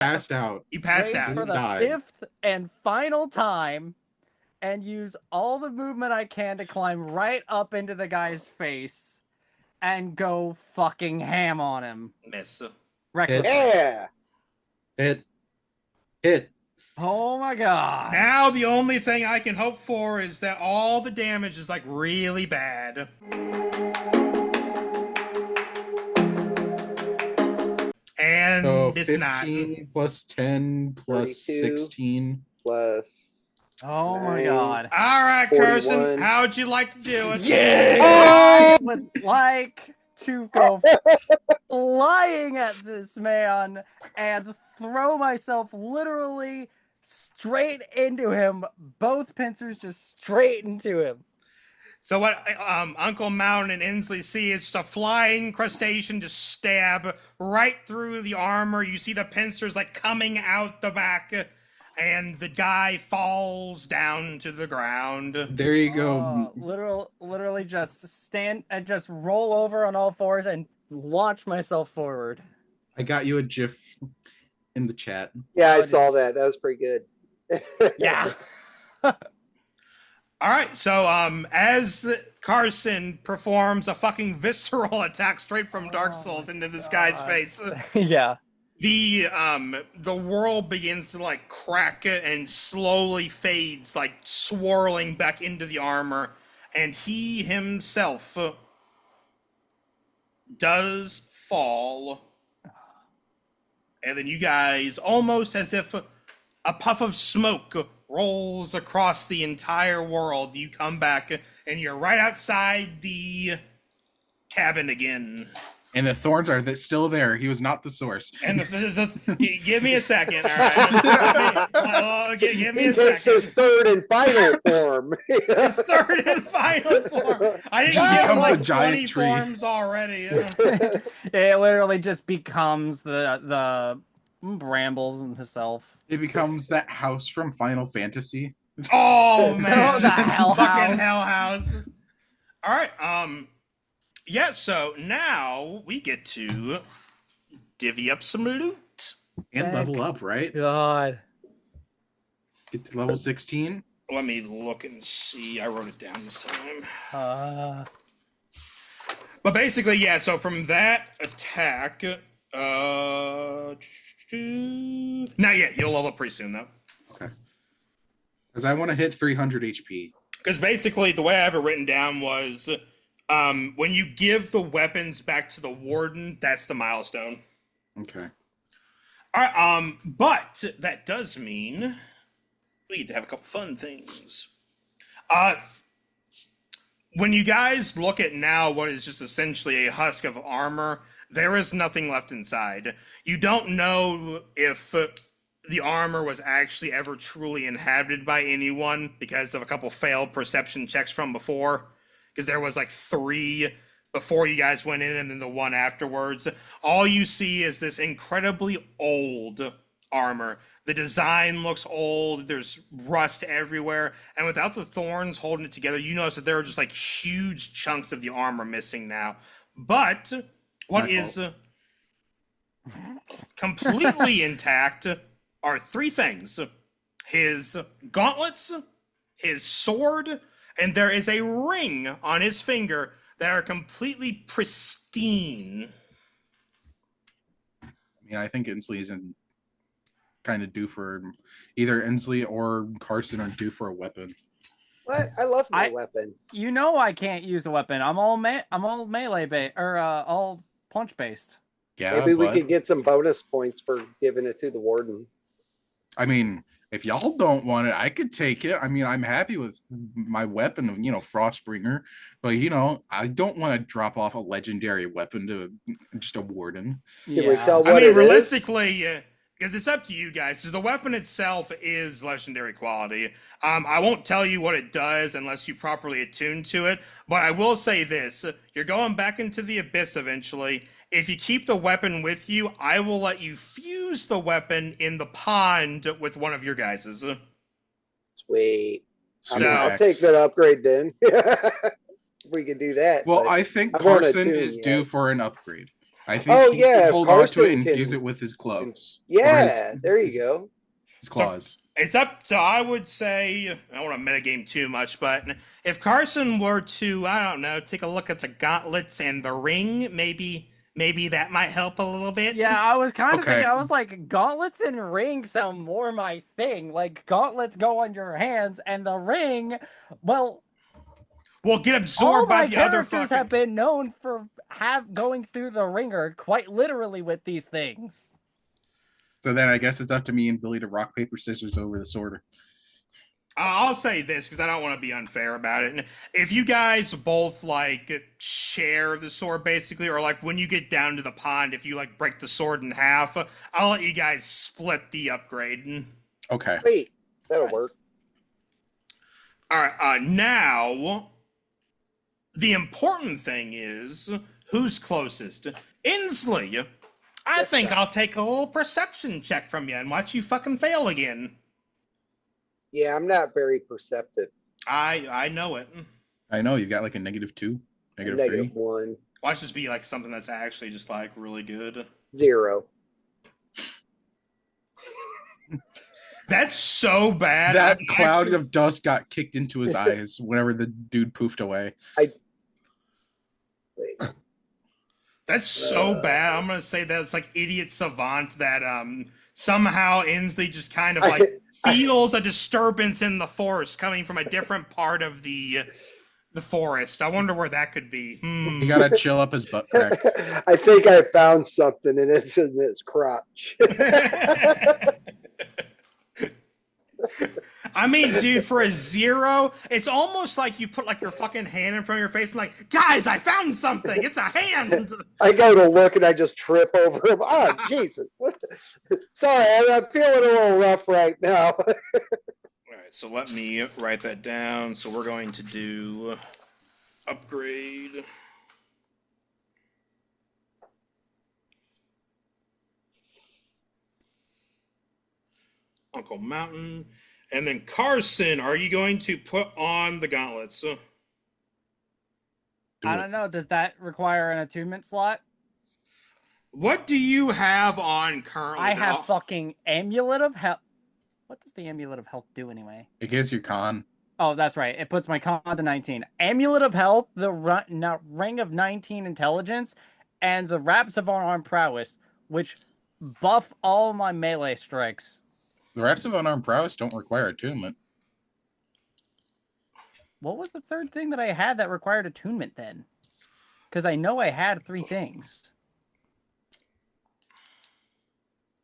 passed out. You passed Wait out. for the Died. 5th and final time and use all the movement I can to climb right up into the guy's face and go fucking ham on him. Miss. Recklessly. Yeah. Hit. Oh my god. Now the only thing I can hope for is that all the damage is like really bad. And So it's 15 not. plus 10 plus 32. 16. Plus. Oh my 9. god. All right, 41. Carson, how'd you like to do it? I would like to go flying at this man and throw myself literally straight into him. Both pincers just straight into him. So what Uncle Mountain and Inslee see is just a flying crustacean just stab right through the armor. You see the pincers like coming out the back, and the guy falls down to the ground. There you go. Literally just stand and just roll over on all fours and launch myself forward. I got you a GIF in the chat. Yeah, I saw that. That was pretty good. Yeah. All right, so as Carson performs a fucking visceral attack straight from Dark Souls into this guy's face, Yeah. the world begins to like crack and slowly fades, like swirling back into the armor, and he himself does fall. And then you guys, almost as if a puff of smoke rolls across the entire world, you come back and you're right outside the cabin again. And the thorns are still there. He was not the source. And give me a second. All right. Give me a second. His third and final form. His third and final form. I didn't Just give him becomes a like giant 20 tree. forms already. It literally just becomes the brambles himself. It becomes that house from Final Fantasy. Oh man, Oh, the hell fucking house. hell house. All right, yeah. So now we get to divvy up some loot. And level up, right? God. Get to level 16. Let me look and see. I wrote it down this time. But basically, yeah. So from that attack, not yet. You'll level up pretty soon though. Okay. Because I want to hit 300 HP. Because basically, the way I have it written down was, when you give the weapons back to the warden, that's the milestone. Okay. All right, but that does mean we get to have a couple fun things. When you guys look at now what is just essentially a husk of armor, there is nothing left inside. You don't know if the armor was actually ever truly inhabited by anyone because of a couple failed perception checks from before. Because there was like 3 before you guys went in and then the 1 afterwards. All you see is this incredibly old armor. The design looks old. There's rust everywhere. And without the thorns holding it together, you notice that there are just like huge chunks of the armor missing now. But what is completely intact are 3 things. His gauntlets, his sword, and there is a ring on his finger that are completely pristine. I mean, I think Inslee's kind of due for either Inslee or Carson are due for a weapon. What? I love my weapon. You know I can't use a weapon. I'm all melee based or all punch based. Yeah, Maybe we could get some bonus points for giving it to the warden. I mean, if y'all don't want it, I could take it. I mean, I'm happy with my weapon, Frostbringer. But, I don't want to drop off a legendary weapon to just a warden. Can we tell I what mean, it realistically, because it's up to you guys, because the weapon itself is legendary quality. I won't tell you what it does unless you properly attune to it, but I will say this. You're going back into the abyss eventually. If you keep the weapon with you, I will let you fuse the weapon in the pond with one of your guys's. Sweet. So, I'll take that upgrade then. We can do that. Well, I think Carson is due yet. for an upgrade. I think he yeah, can hold on to it Carson and fuse can- it with his gloves. Yeah, there his, you go. his claws. It's up to, I would say, I don't want to metagame too much, but if Carson were to, I don't know, take a look at the gauntlets and the ring, maybe that might help a little bit. Yeah, I was kind of Okay. thinking, I was like, gauntlets and rings sound more my thing. Like, gauntlets go on your hands, and the ring, well, Will get all absorbed by my the other characters fucking... have been known for going through the ringer quite literally with these things. So then I guess it's up to me and Billy to rock, paper, scissors over the sword. I'll say this because I don't want to be unfair about it. If you guys both like share the sword basically, or like when you get down to the pond, if you like break the sword in half, I'll let you guys split the upgrade. Okay. Wait, that'll Nice. work. All right. Now, the important thing is who's closest. Inslee, I think I'll take a little perception check from you and watch you fucking fail again. Yeah, I'm not very perceptive. I know it. I know, you got like a -2, -3. -1, Watch this be like something that's actually just like really good. 0. That's so bad. That I'm cloud actually- of dust got kicked into his eyes whenever the dude poofed away. Wait. That's so bad. I'm gonna say that it's like idiot savant that somehow Inslee just kind of like feels a disturbance in the force coming from a different part of the forest. I wonder where that could be. He gotta chill up his butt crack. I think I found something and it's in his crotch. I mean, dude, for a 0, it's almost like you put like your fucking hand in front of your face and like, guys, I found something. It's a hand. I go to look and I just trip over him. Oh, Jesus. Sorry, I'm feeling a little rough right now. All right, so let me write that down. So we're going to do upgrade. Uncle Mountain. And then Carson, are you going to put on the gauntlets? I don't know. Does that require an attunement slot? What do you have on currently? I have fucking Amulet of Health. What does the Amulet of Health do anyway? It gives you con. Oh, that's right. It puts my con to 19. Amulet of Health, the Ring of 19 Intelligence, and the Wraps of Unarmed Prowess, which buff all my melee strikes. The Wraps of Unarmed Prowess don't require attunement. What was the third thing that I had that required attunement then? Because I know I had 3 things.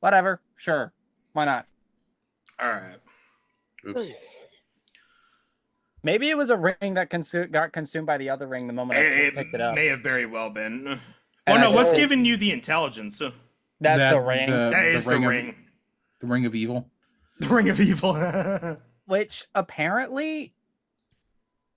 Whatever. Sure. Why not? All right. Oops. Maybe it was a ring that got consumed by the other ring the moment I picked it up. May have very well been. And Oh no, I what's just- giving you the intelligence? That's the ring. That is the ring. The Ring of Evil. The Ring of Evil. Which apparently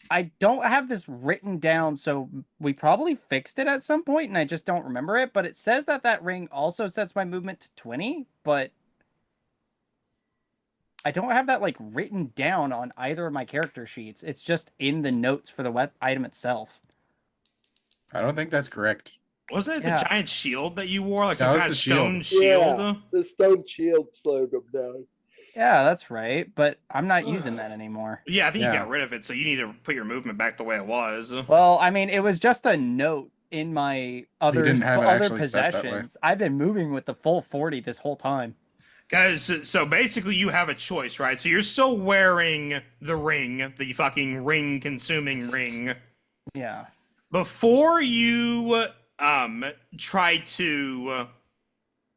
I don't have this written down, so we probably fixed it at some point and I just don't remember it, but it says that ring also sets my movement to 20, but I don't have that like written down on either of my character sheets. It's just in the notes for the item itself. I don't think that's correct. Wasn't it the Yeah. giant shield that you wore? Like That some was kind of the stone Yeah. shield? The stone shield slowed him down. Yeah, that's right, but I'm not using that anymore. Yeah, I think Yeah. you got rid of it, so you need to put your movement back the way it was. Well, I mean, it was just a note in my other didn't have it other actually set that way. possessions. I've been moving with the full 40 this whole time. Guys, so basically you have a choice, right? So you're still wearing the ring, the fucking ring-consuming ring. Yeah. Before you try to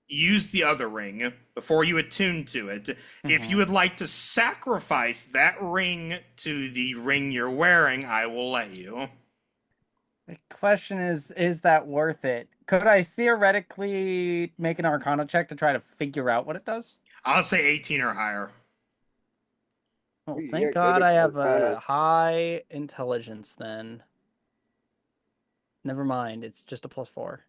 use the other ring, before you attune to it, if you would like to sacrifice that ring to the ring you're wearing, I will let you. The question is that worth it? Could I theoretically make an Arcana check to try to figure out what it does? I'll say 18 or higher. Oh, Yeah, thank good God I have a Arcana. high intelligence then. Never mind, it's just a +4.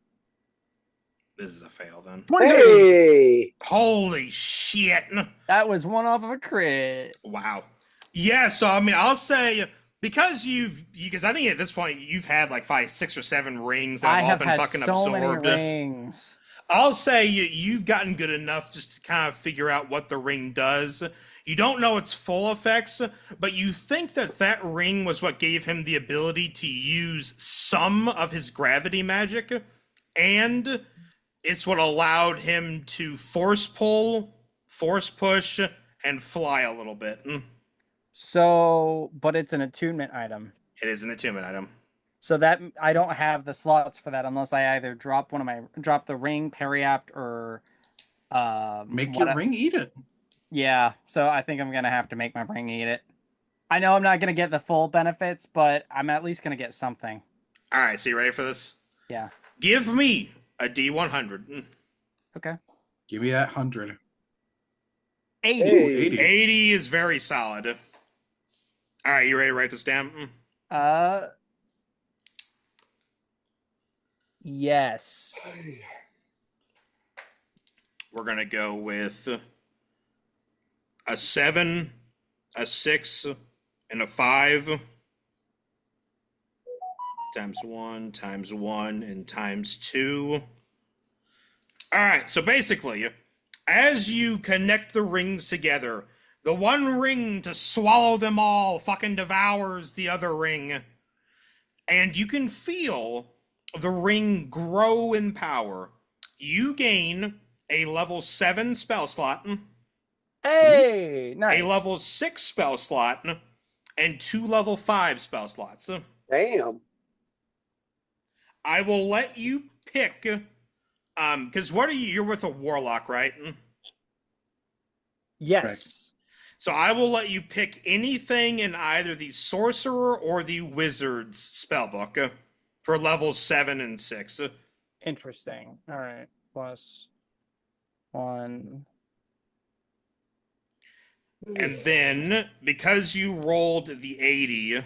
This is a fail then. 23! Hey! Holy shit. That was one off of a crit. Wow. Yeah, so I mean, I'll say Because because I think at this point you've had like 6 or 7 rings that I have all have been had fucking so many absorbed. rings. I'll say you've gotten good enough just to kind of figure out what the ring does. You don't know its full effects, but you think that that ring was what gave him the ability to use some of his gravity magic, and it's what allowed him to force pull, force push, and fly a little bit. So, but it's an attunement item. It is an attunement item. So that I don't have the slots for that unless I either drop the ring, periapt, or Make your ring eat it. Yeah, so I think I'm gonna have to make my ring eat it. I know I'm not gonna get the full benefits, but I'm at least gonna get something. All right, so you ready for this? Yeah. Give me a D100. Okay. Give me that 100. 80. Hey. 80. 80 is very solid. All right, you ready to write this down? Yes. We're gonna go with a 7, a 6, and a 5 times 1 times 1 and times 2. All right, so basically, as you connect the rings together, the one ring to swallow them all fucking devours the other ring, and you can feel the ring grow in power. You gain a level 7 spell slot, Hey, nice. a level 6 spell slot, and 2 level 5 spell slots. Damn. I will let you pick, because what are you? You're with a warlock, right? Yes. Correct. So I will let you pick anything in either the sorcerer or the wizard's spellbook for levels 7 and 6. Interesting. All right. +1. And then, because you rolled the 80,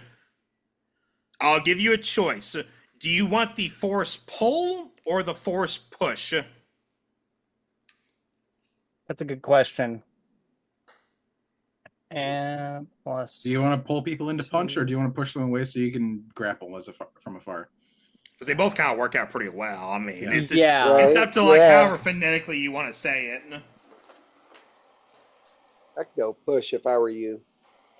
I'll give you a choice. Do you want the force pull or the force push? That's a good question. And plus. Do you want to pull people into punch, 2. or do you want to push them away so you can grapple from afar? Because they both kind of work out pretty well. I mean, Yeah. it's Yeah. up to like Yeah. however phonetically you want to say it. I'd go push if I were you.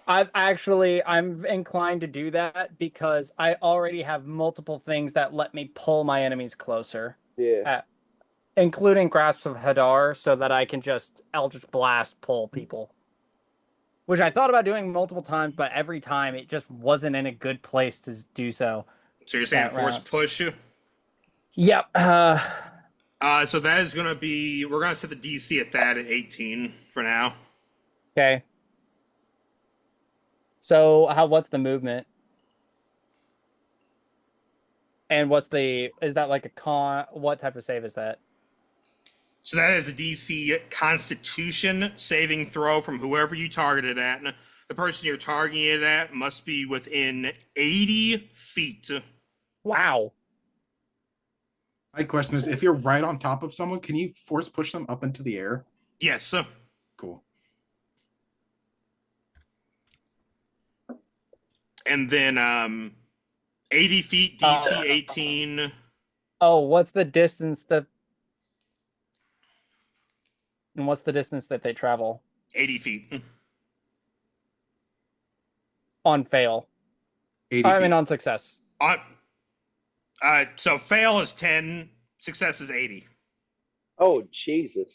I'm inclined to do that because I already have multiple things that let me pull my enemies closer, Yeah. including Grasp of Hadar, so that I can just Eldritch Blast pull people. Which I thought about doing multiple times, but every time it just wasn't in a good place to do so. So you're saying That force round. push? Yep. So that is going to be, we're going to set the DC at that at 18 for now. Okay. So what's the movement? And is that like a what type of save is that? So that is a DC Constitution saving throw from whoever you targeted at. And the person you're targeting it at must be within 80 feet. Wow. My question is, if you're right on top of someone, can you force push them up into the air? Yes. Cool. And then 80 feet, DC 18. Oh, what's the distance that they travel 80 feet. on fail? 80 I feet. mean on success. So fail is 10, success is 80. Oh, Jesus.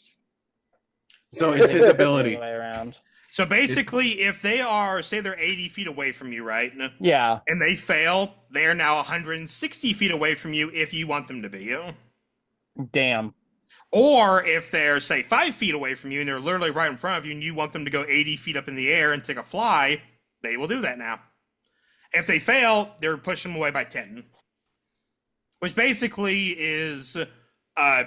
So it's his The ability. other way around. So basically, if they are, say they're 80 feet away from you, right? Yeah. And they fail, they are now 160 feet away from you if you want them to be. Damn. Or if they're, say, 5 feet away from you and they're literally right in front of you and you want them to go 80 feet up in the air and take a fly, they will do that now. If they fail, they're pushing them away by 10. Which basically is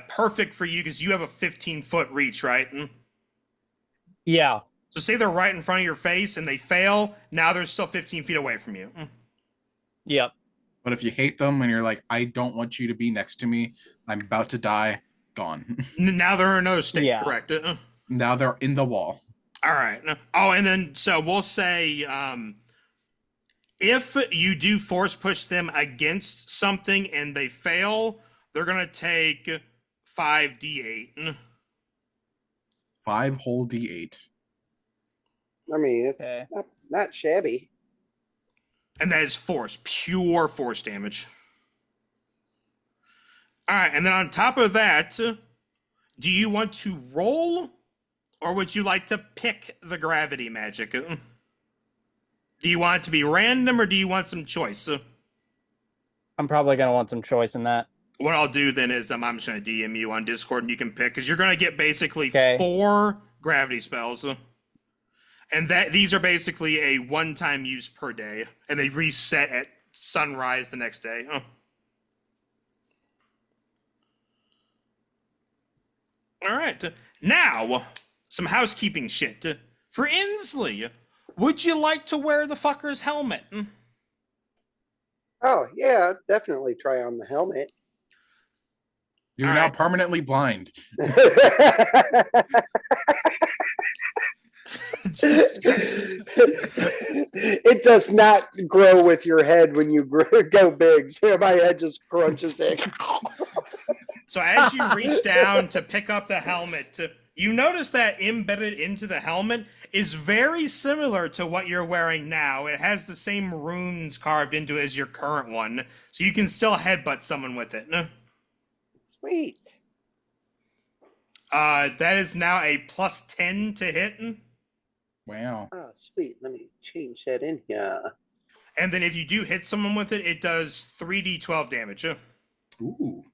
perfect for you because you have a 15-foot reach, right? Yeah. So say they're right in front of your face and they fail, now they're still 15 feet away from you. Yep. But if you hate them and you're like, I don't want you to be next to me, I'm about to die, gone. Now they're in another state, Yeah. correct? Now they're in the wall. All right. Oh, and then so we'll say If you do force push them against something and they fail, they're gonna take 5d8. 5 whole D8. I mean, it's Okay. not shabby. And that is force, pure force damage. All right, and then on top of that, do you want to roll, or would you like to pick the gravity magic? Do you want it to be random, or do you want some choice? I'm probably gonna want some choice in that. What I'll do then is I'm just going to DM you on Discord, and you can pick, because you're going to get basically Okay. 4 gravity spells. And these are basically a one-time use per day, and they reset at sunrise the next day. All right, now some housekeeping shit. For Inslee, would you like to wear the fucker's helmet? Oh yeah, definitely try on the helmet. You're All now right. permanently blind. It does not grow with your head when you go big. So my head just crunches in. So as you reach down to pick up the helmet, you notice that embedded into the helmet is very similar to what you're wearing now. It has the same runes carved into it as your current one, so you can still headbutt someone with it. Sweet. That is now a plus 10 to hit. Wow. Oh, sweet. Let me change that in here. And then if you do hit someone with it, it does 3d12 damage. Ooh.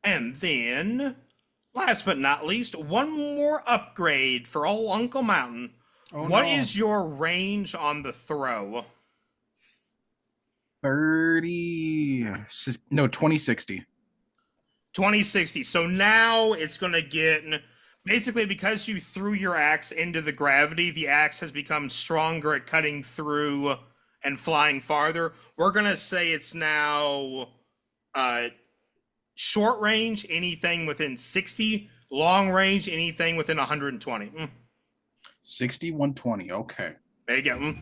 And then, last but not least, one more upgrade for old Uncle Mountain. Oh, What no. is your range on the throw? 2060. 2060. So now it's going to get, basically because you threw your axe into the gravity, the axe has become stronger at cutting through and flying farther. We're going to say it's now short range, anything within 60, long range, anything within 120. 60, 120. Okay. There you go.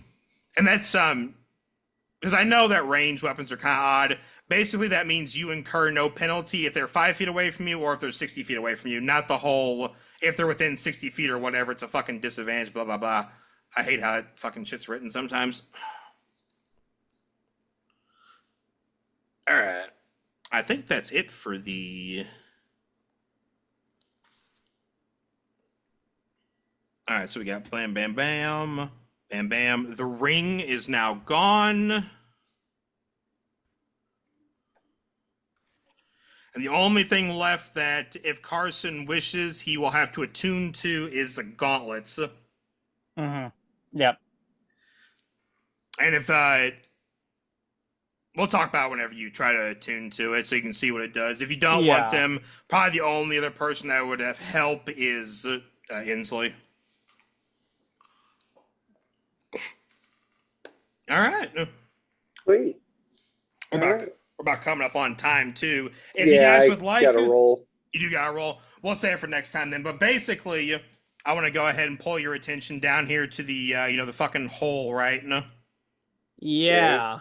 And that's because I know that range weapons are kind of odd. Basically, that means you incur no penalty if they're 5 feet away from you or if they're 60 feet away from you. Not the whole, if they're within 60 feet or whatever, it's a fucking disadvantage, blah, blah, blah. I hate how that fucking shit's written sometimes. All right. I think that's it for the... All right, so we got bam, bam, bam, bam, bam. The ring is now gone. And the only thing left that, if Carson wishes, he will have to attune to is the gauntlets. Mm-hmm. Yep. And if, we'll talk about it whenever you try to attune to it so you can see what it does. If you don't want them, probably the only other person that would have help is Inslee. All right. Sweet. We're about coming up on time, too. If yeah, you guys would like... gotta roll. You do gotta roll. We'll save it for next time then. But basically, I want to go ahead and pull your attention down here to the, the fucking hole, right? No? Yeah.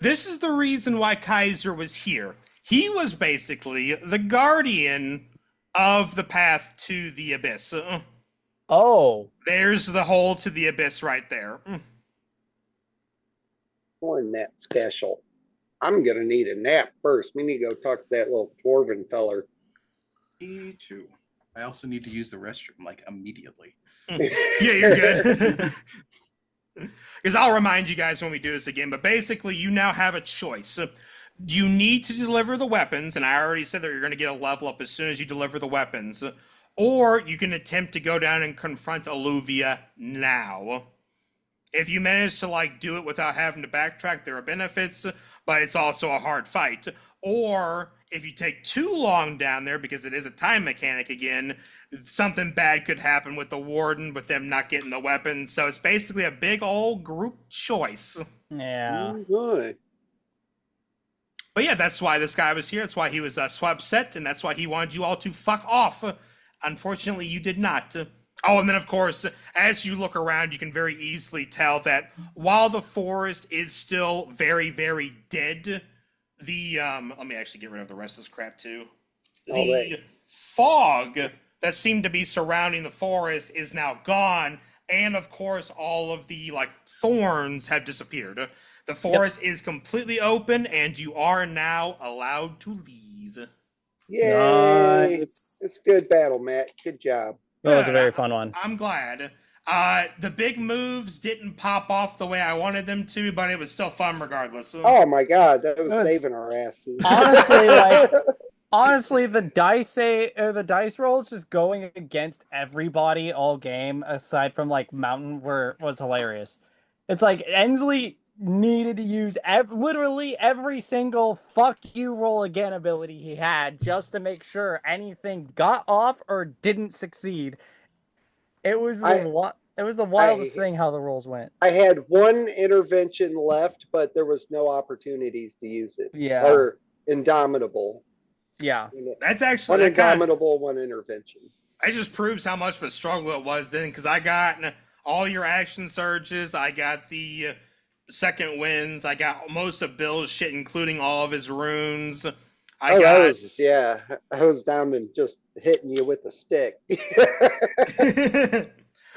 This is the reason why Kaiser was here. He was basically the guardian of the path to the abyss. Oh. There's the hole to the abyss right there. Wasn't that special? I'm gonna need a nap first. We need to go talk to that little dwarven feller. Me too. I also need to use the restroom like immediately. Yeah, you're good. Because I'll remind you guys when we do this again, but basically you now have a choice. You need to deliver the weapons, and I already said that you're going to get a level up as soon as you deliver the weapons, or you can attempt to go down and confront Alluvia now. If you manage to do it without having to backtrack, there are benefits, but it's also a hard fight. Or if you take too long down there, because it is a time mechanic again, something bad could happen with the warden, with them not getting the weapons. So it's basically a big old group choice. Yeah. Good. But yeah, that's why this guy was here. That's why he was so upset, and that's why he wanted you all to fuck off. Unfortunately, you did not. Oh, and then of course, as you look around, you can very easily tell that while the forest is still very, very dead, the let me actually get rid of the rest of this crap too. The fog that seemed to be surrounding the forest is now gone, and of course, all of the like thorns have disappeared. The forest is completely open, and you are now allowed to leave. Yay! Nice. It's good battle, Matt. Good job. That was a very fun one. I'm glad. The big moves didn't pop off the way I wanted them to, but it was still fun regardless. Oh my god, that was was- saving our asses. Honestly, the dice rolls just going against everybody all game, aside from like Mountain, was hilarious. It's like Ensley needed to use literally every single "fuck you" roll again ability he had just to make sure anything got off or didn't succeed. It was the wildest thing how the rolls went. I had one intervention left, but there was no opportunities to use it. Yeah. Or Indomitable. Yeah. That's actually One Indomitable, one intervention. It just proves how much of a struggle it was then, because I got all your action surges, I got the second wins, I got most of Bill's shit, including all of his runes. I was down and just hitting you with a stick.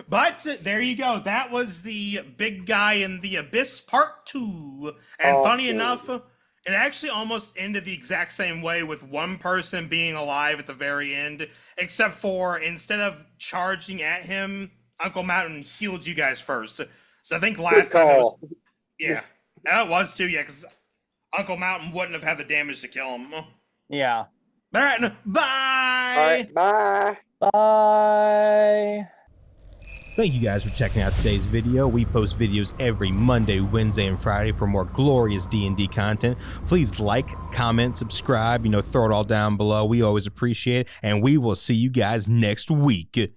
But there you go. That was the Big Guy in the Abyss Part 2. And funny enough, it actually almost ended the exact same way, with one person being alive at the very end, except for instead of charging at him, Uncle Mountain healed you guys first. So I think last time it was... Yeah, that was too, yeah, because Uncle Mountain wouldn't have had the damage to kill him. Yeah. All right, bye! All right, bye! Bye! Thank you guys for checking out today's video. We post videos every Monday, Wednesday, and Friday for more glorious D&D content. Please like, comment, subscribe, throw it all down below. We always appreciate it, and we will see you guys next week.